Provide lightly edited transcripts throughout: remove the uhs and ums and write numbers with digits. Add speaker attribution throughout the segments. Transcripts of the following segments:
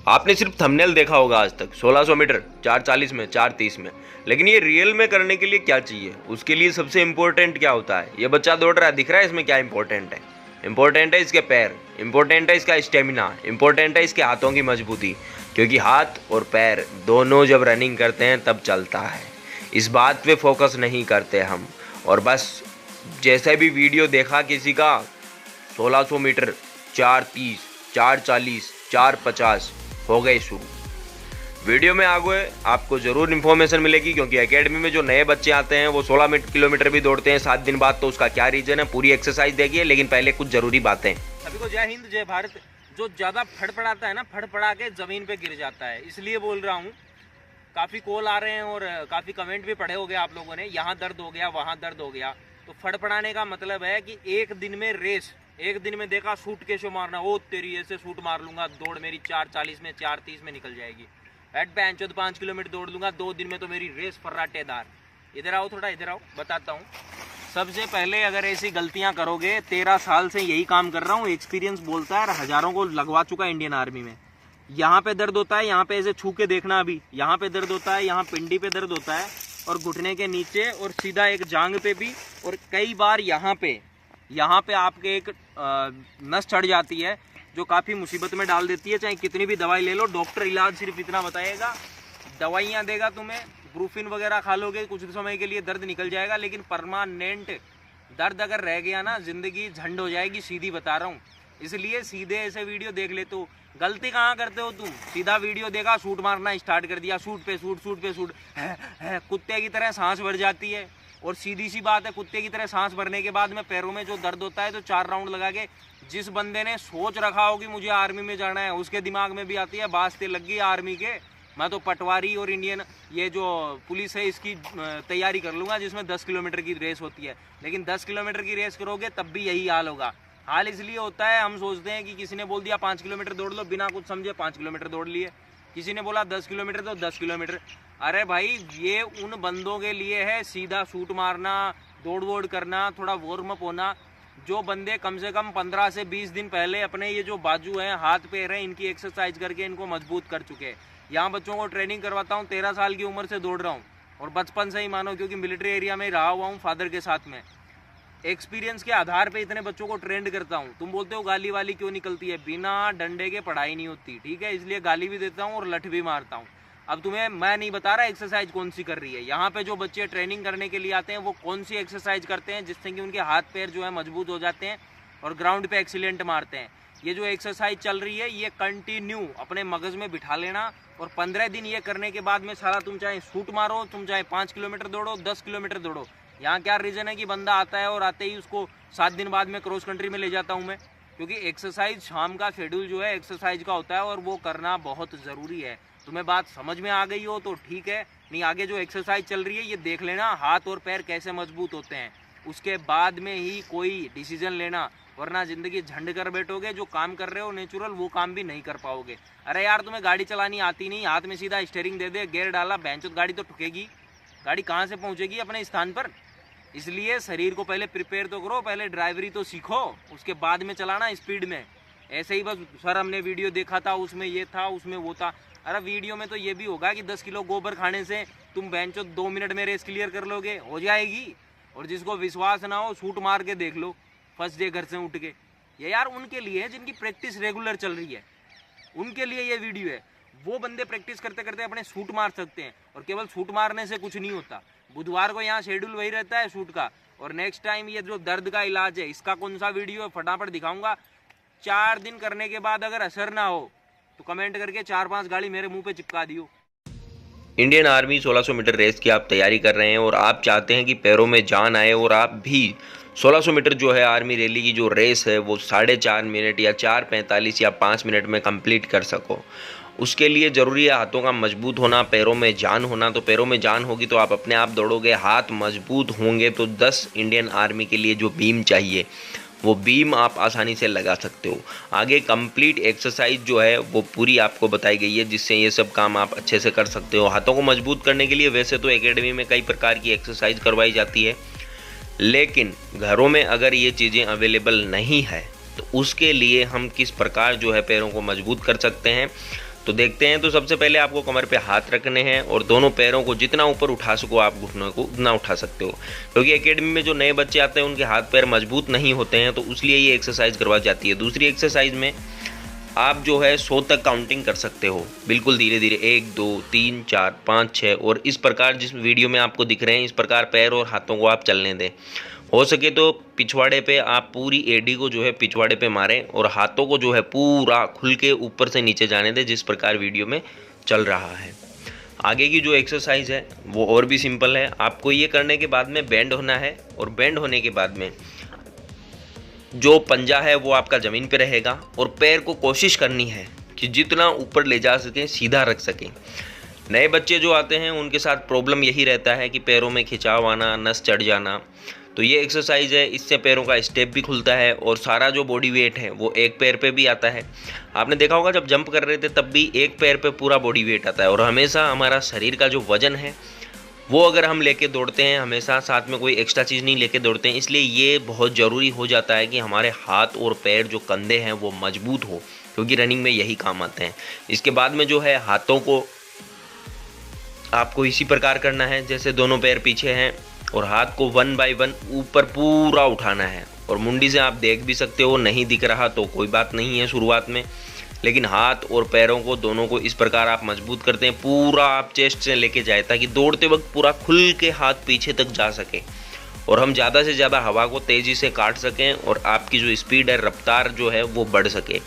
Speaker 1: आपने सिर्फ थंबनेल देखा होगा आज तक 1600 मीटर 4:40 में 4:30 में, लेकिन ये रियल में करने के लिए क्या चाहिए, उसके लिए सबसे इम्पोर्टेंट क्या होता है। ये बच्चा दौड़ रहा है, दिख रहा है इसमें क्या इंपॉर्टेंट है। इंपॉर्टेंट है इसके पैर, इंपॉर्टेंट है इसका स्टेमिना, इंपॉर्टेंट है इसके हाथों की मजबूती, क्योंकि हाथ और पैर दोनों जब रनिंग करते हैं तब चलता है। इस बात पे फोकस नहीं करते हम, और बस जैसे भी वीडियो देखा किसी का 1600 मीटर 4:30 4:40 4:50 हो गए शुरू। वीडियो में आगे आपको ज़रूर इन्फॉर्मेशन मिलेगी, क्योंकि एकेडमी में जो नए बच्चे आते हैं वो 16 किलोमीटर भी दौड़ते हैं 7 दिन बाद, तो उसका क्या रीज़न है पूरी एक्सरसाइज देखिए। लेकिन पहले कुछ ज़रूरी बातें।
Speaker 2: सभी को जय हिंद जय भारत। जो ज़्यादा फड़फड़ाता है ना, फड़फड़ा के ज़मीन पे गिर जाता है, इसलिए बोल रहा हूँ। काफ़ी कॉल आ रहे हैं और काफ़ी कमेंट भी पढ़े होंगे आप लोगों ने, यहाँ दर्द हो गया वहाँ दर्द हो गया। तो फड़फड़ाने का मतलब है कि एक दिन में रेस, एक दिन में देखा शूट कैसे मारना, ओ तेरी ऐसे शूट मार लूंगा, दौड़ मेरी 4:40 में 4:30 में निकल जाएगी। एट 5 किलोमीटर दौड़ लूंगा 2 दिन में, तो मेरी रेस फर्राटेदार। इधर आओ, थोड़ा इधर आओ, बताता हूँ। सबसे पहले अगर ऐसी गलतियाँ करोगे, 13 साल से यही काम कर रहा हूँ, एक्सपीरियंस बोलता है, हज़ारों को लगवा चुका इंडियन आर्मी में। यहाँ पे दर्द होता है, यहाँ पे ऐसे छू के देखना, अभी यहाँ पे दर्द होता है, यहाँ पिंडी पे दर्द होता है, और घुटने के नीचे, और सीधा एक जांग पे भी, और कई बार यहाँ पे आपके एक नस चढ़ जाती है जो काफ़ी मुसीबत में डाल देती है। चाहे कितनी भी दवाई ले लो, डॉक्टर इलाज सिर्फ इतना बताएगा, दवाइयाँ देगा तुम्हें, ब्रूफिन वगैरह खा लोगे, कुछ समय के लिए दर्द निकल जाएगा, लेकिन परमानेंट दर्द अगर रह गया ना, ज़िंदगी झंड हो जाएगी, सीधी बता रहा हूँ। इसलिए सीधे ऐसे वीडियो देख लेते हो। गलती कहाँ करते हो तुम, सीधा वीडियो देखा, शूट मारना स्टार्ट कर दिया, शूट पे शूट, शूट पे शूट, है कुत्ते की तरह सांस भर जाती है। और सीधी सी बात है, कुत्ते की तरह सांस भरने के बाद में पैरों में जो दर्द होता है, तो 4 राउंड लगा के, जिस बंदे ने सोच रखा हो कि मुझे आर्मी में जाना है, उसके दिमाग में भी आती है बास्ते लग गई आर्मी के, मैं तो पटवारी और इंडियन ये जो पुलिस है इसकी तैयारी कर लूँगा, जिसमें 10 किलोमीटर की रेस होती है। लेकिन 10 किलोमीटर की रेस करोगे तब भी यही हाल होगा। हाल इसलिए होता है, हम सोचते हैं कि किसी ने बोल दिया 5 किलोमीटर दौड़ लो, बिना कुछ समझे 5 किलोमीटर दौड़ लिए। किसी ने बोला 10 किलोमीटर तो 10 किलोमीटर। अरे भाई, ये उन बंदों के लिए है, सीधा शूट मारना, दौड़ वोड़ करना, थोड़ा वार्म अप होना। जो बंदे कम से कम 15 से 20 दिन पहले अपने ये जो बाजू हैं, हाथ पैर हैं, इनकी एक्सरसाइज करके इनको मजबूत कर चुके हैं। यहाँ बच्चों को ट्रेनिंग करवाता हूँ, 13 साल की उम्र से दौड़ रहा हूँ, और बचपन से ही मानो, क्योंकि मिलिट्री एरिया में रहा हुआ हूँ फादर के साथ में। एक्सपीरियंस के आधार पे इतने बच्चों को ट्रेंड करता हूँ। तुम बोलते हो गाली वाली क्यों निकलती है, बिना डंडे के पढ़ाई नहीं होती, ठीक है, इसलिए गाली भी देता हूँ और लठ भी मारता हूँ। अब तुम्हें मैं नहीं बता रहा एक्सरसाइज कौन सी कर रही है। यहाँ पे जो बच्चे ट्रेनिंग करने के लिए आते हैं वो कौन सी एक्सरसाइज करते हैं जिससे कि उनके हाथ पैर जो है मजबूत हो जाते हैं और ग्राउंड पे एक्सीलेंट मारते हैं। ये जो एक्सरसाइज चल रही है ये कंटिन्यू अपने मगज में बिठा लेना, और 15 दिन ये करने के बाद में सारा, तुम चाहे शूट मारो, तुम चाहे 5 किलोमीटर दौड़ो, 10 किलोमीटर दौड़ो। यहाँ क्या रीज़न है कि बंदा आता है और आते ही उसको 7 दिन बाद में क्रॉस कंट्री में ले जाता हूँ मैं, क्योंकि एक्सरसाइज शाम का शेड्यूल जो है एक्सरसाइज का होता है, और वो करना बहुत ज़रूरी है। तुम्हें बात समझ में आ गई हो तो ठीक है, नहीं आगे जो एक्सरसाइज चल रही है ये देख लेना, हाथ और पैर कैसे मजबूत होते हैं, उसके बाद में ही कोई डिसीजन लेना, वरना ज़िंदगी झंड कर बैठोगे। जो काम कर रहे हो नेचुरल, वो काम भी नहीं कर पाओगे। अरे यार, तुम्हें गाड़ी चलानी आती नहीं, हाथ में सीधा स्टीयरिंग दे दे, गियर डाला, बेंचों गाड़ी तो ठुकेगी, गाड़ी कहाँ से पहुँचेगी अपने स्थान पर। इसलिए शरीर को पहले प्रिपेयर तो करो, पहले ड्राइवरी तो सीखो, उसके बाद में चलाना स्पीड में। ऐसे ही बस सर हमने वीडियो देखा था, उसमें ये था, उसमें वो था। अरे वीडियो में तो ये भी होगा कि 10 किलो गोबर खाने से तुम बेंचो 2 मिनट में रेस क्लियर कर लोगे, हो जाएगी। और जिसको विश्वास ना हो, शूट मार के देख लो फर्स्ट डे घर से उठ के। ये यार उनके लिए है जिनकी प्रैक्टिस रेगुलर चल रही है, उनके लिए ये वीडियो है। वो बंदे प्रैक्टिस करते करते अपने शूट मार सकते हैं, और केवल शूट मारने से कुछ नहीं होता। बुधवार को यहाँ शेड्यूल वही रहता है शूट का, और नेक्स्ट टाइम ये जो दर्द का इलाज है इसका कौन सा वीडियो है फटाफट दिखाऊंगा। 4 दिन करने के बाद अगर असर ना हो तो कमेंट करके 4-5 गाली मेरे मुंह पे चिपका दियो।
Speaker 1: इंडियन आर्मी 1600 मीटर रेस की आप तैयारी कर रहे हैं और आप चाहते हैं कि पैरों में जान आए, और आप भी 1600 मीटर जो है आर्मी रैली की जो रेस है वो 4.5 मिनट या 4:45 या 5 मिनट में कंप्लीट कर सको। उसके लिए ज़रूरी है हाथों का मजबूत होना, पैरों में जान होना। तो पैरों में जान होगी तो आप अपने आप दौड़ोगे, हाथ मजबूत होंगे तो 10 इंडियन आर्मी के लिए जो बीम चाहिए वो बीम आप आसानी से लगा सकते हो। आगे कंप्लीट एक्सरसाइज जो है वो पूरी आपको बताई गई है, जिससे ये सब काम आप अच्छे से कर सकते हो। हाथों को मजबूत करने के लिए वैसे तो एकेडमी में कई प्रकार की एक्सरसाइज करवाई जाती है, लेकिन घरों में अगर ये चीज़ें अवेलेबल नहीं है तो उसके लिए हम किस प्रकार जो है पैरों को मजबूत कर सकते हैं। तो देखते हैं। तो सबसे पहले आपको कमर पे हाथ रखने हैं और दोनों पैरों को जितना ऊपर उठा सको आप घुटनों को उतना उठा सकते हो, क्योंकि एकेडमी में जो नए बच्चे आते हैं उनके हाथ पैर मजबूत नहीं होते हैं, तो इसलिए ये एक्सरसाइज करवाई जाती है। दूसरी एक्सरसाइज में आप जो है 100 तक काउंटिंग कर सकते हो, बिल्कुल धीरे धीरे, 1 2 3 4 5 6, और इस प्रकार जिस वीडियो में आपको दिख रहे हैं इस प्रकार पैर और हाथों को आप चलने दें। हो सके तो पिछवाड़े पे आप पूरी एडी को जो है पिछवाड़े पे मारें और हाथों को जो है पूरा खुल के ऊपर से नीचे जाने दें, जिस प्रकार वीडियो में चल रहा है। आगे की जो एक्सरसाइज है वो और भी सिंपल है। आपको ये करने के बाद में बेंड होना है, और बेंड होने के बाद में जो पंजा है वो आपका ज़मीन पे रहेगा, और पैर को कोशिश करनी है कि जितना ऊपर ले जा सकें सीधा रख सकें। नए बच्चे जो आते हैं उनके साथ प्रॉब्लम यही रहता है कि पैरों में खिंचाव आना, नस चढ़ जाना। तो ये एक्सरसाइज है, इससे पैरों का स्टेप भी खुलता है और सारा जो बॉडी वेट है वो एक पैर पे भी आता है। आपने देखा होगा जब जंप कर रहे थे तब भी एक पैर पे पूरा बॉडी वेट आता है, और हमेशा हमारा शरीर का जो वजन है वो अगर हम लेके दौड़ते हैं, हमेशा साथ में कोई एक्स्ट्रा चीज़ नहीं लेके दौड़ते हैं, इसलिए ये बहुत ज़रूरी हो जाता है कि हमारे हाथ और पैर जो कंधे हैं वो मजबूत हो, क्योंकि रनिंग में यही काम आते हैं। इसके बाद में जो है हाथों को आपको इसी प्रकार करना है जैसे दोनों पैर पीछे हैं, और हाथ को 1 बाय 1 ऊपर पूरा उठाना है। और मुंडी से आप देख भी सकते हो, नहीं दिख रहा तो कोई बात नहीं है शुरुआत में, लेकिन हाथ और पैरों को दोनों को इस प्रकार आप मजबूत करते हैं, पूरा आप चेस्ट से लेके जाए ताकि दौड़ते वक्त पूरा खुल के हाथ पीछे तक जा सके, और हम ज़्यादा से ज़्यादा हवा को तेज़ी से काट सकें, और आपकी जो स्पीड है, रफ्तार जो है वो बढ़ सके।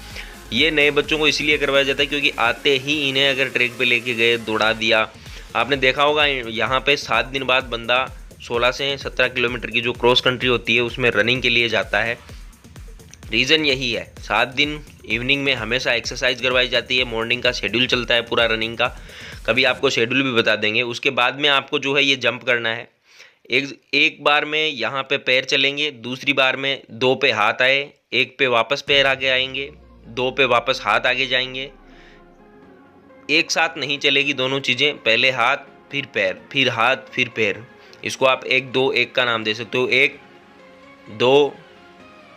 Speaker 1: ये नए बच्चों को इसलिए करवाया जाता है क्योंकि आते ही इन्हें अगर ट्रैक पे लेके गए, दौड़ा दिया, आपने देखा होगा यहाँ पे 7 दिन बाद बंदा 16 से 17 किलोमीटर की जो क्रॉस कंट्री होती है उसमें रनिंग के लिए जाता है। रीज़न यही है, 7 दिन इवनिंग में हमेशा एक्सरसाइज करवाई जाती है, मॉर्निंग का शेड्यूल चलता है पूरा रनिंग का, कभी आपको शेड्यूल भी बता देंगे। उसके बाद में आपको जो है ये जंप करना है। एक बार में यहाँ पे पैर चलेंगे, दूसरी बार में 2 पे हाथ आए, 1 पे वापस पैर आगे आएंगे, 2 पे वापस हाथ आगे जाएंगे। एक साथ नहीं चलेगी दोनों चीज़ें, पहले हाथ फिर पैर, फिर हाथ फिर पैर। इसको आप 1 2 1 का नाम दे सकते हो, 1 2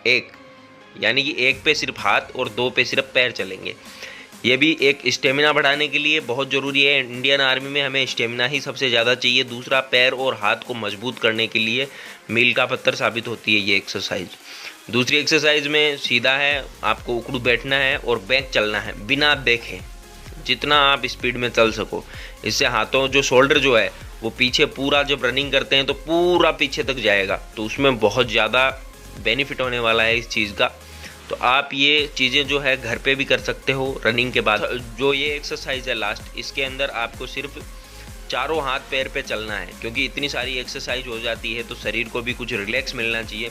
Speaker 1: 1, यानी कि 1 पे सिर्फ हाथ और 2 पे सिर्फ पैर चलेंगे। ये भी एक स्टेमिना बढ़ाने के लिए बहुत ज़रूरी है। इंडियन आर्मी में हमें स्टेमिना ही सबसे ज़्यादा चाहिए। दूसरा, पैर और हाथ को मजबूत करने के लिए मील का पत्थर साबित होती है ये एक्सरसाइज। दूसरी एक्सरसाइज में सीधा है, आपको उकड़ू बैठना है और बैक चलना है बिना देखे, जितना आप स्पीड में चल सको। इससे हाथों जो शोल्डर जो है वो पीछे पूरा, जब रनिंग करते हैं तो पूरा पीछे तक जाएगा, तो उसमें बहुत ज़्यादा बेनिफिट होने वाला है इस चीज़ का। तो आप ये चीज़ें जो है घर पे भी कर सकते हो रनिंग के बाद। जो ये एक्सरसाइज है लास्ट, इसके अंदर आपको सिर्फ चारों हाथ पैर पे चलना है, क्योंकि इतनी सारी एक्सरसाइज हो जाती है तो शरीर को भी कुछ रिलैक्स मिलना चाहिए।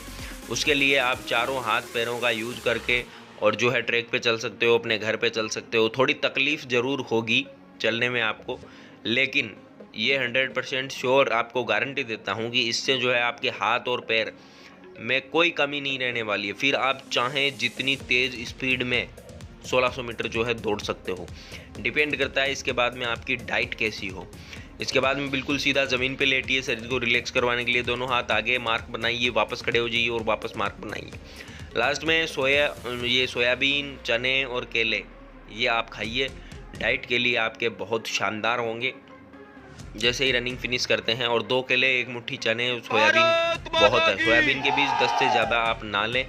Speaker 1: उसके लिए आप चारों हाथ पैरों का यूज करके और जो है ट्रैक पे चल सकते हो, अपने घर पे चल सकते हो। थोड़ी तकलीफ़ ज़रूर होगी चलने में आपको, लेकिन ये 100% श्योर आपको गारंटी देता हूँ कि इससे जो है आपके हाथ और पैर में कोई कमी नहीं रहने वाली है। फिर आप चाहें जितनी तेज़ स्पीड में 1600 मीटर जो है दौड़ सकते हो। डिपेंड करता है इसके बाद में आपकी डाइट कैसी हो। इसके बाद में बिल्कुल सीधा ज़मीन पे लेटिए, शरीर को रिलैक्स करवाने के लिए दोनों हाथ आगे मार्क बनाइए, वापस खड़े हो जाइए और वापस मार्क बनाइए। लास्ट में ये सोयाबीन, चने और केले ये आप खाइए, डाइट के लिए आपके बहुत शानदार होंगे। जैसे ही रनिंग फिनिश करते हैं, और 2 केले, 1 मुट्ठी चने, सोयाबीन बहुत है, सोयाबीन के बीज 10 से ज़्यादा आप ना लें।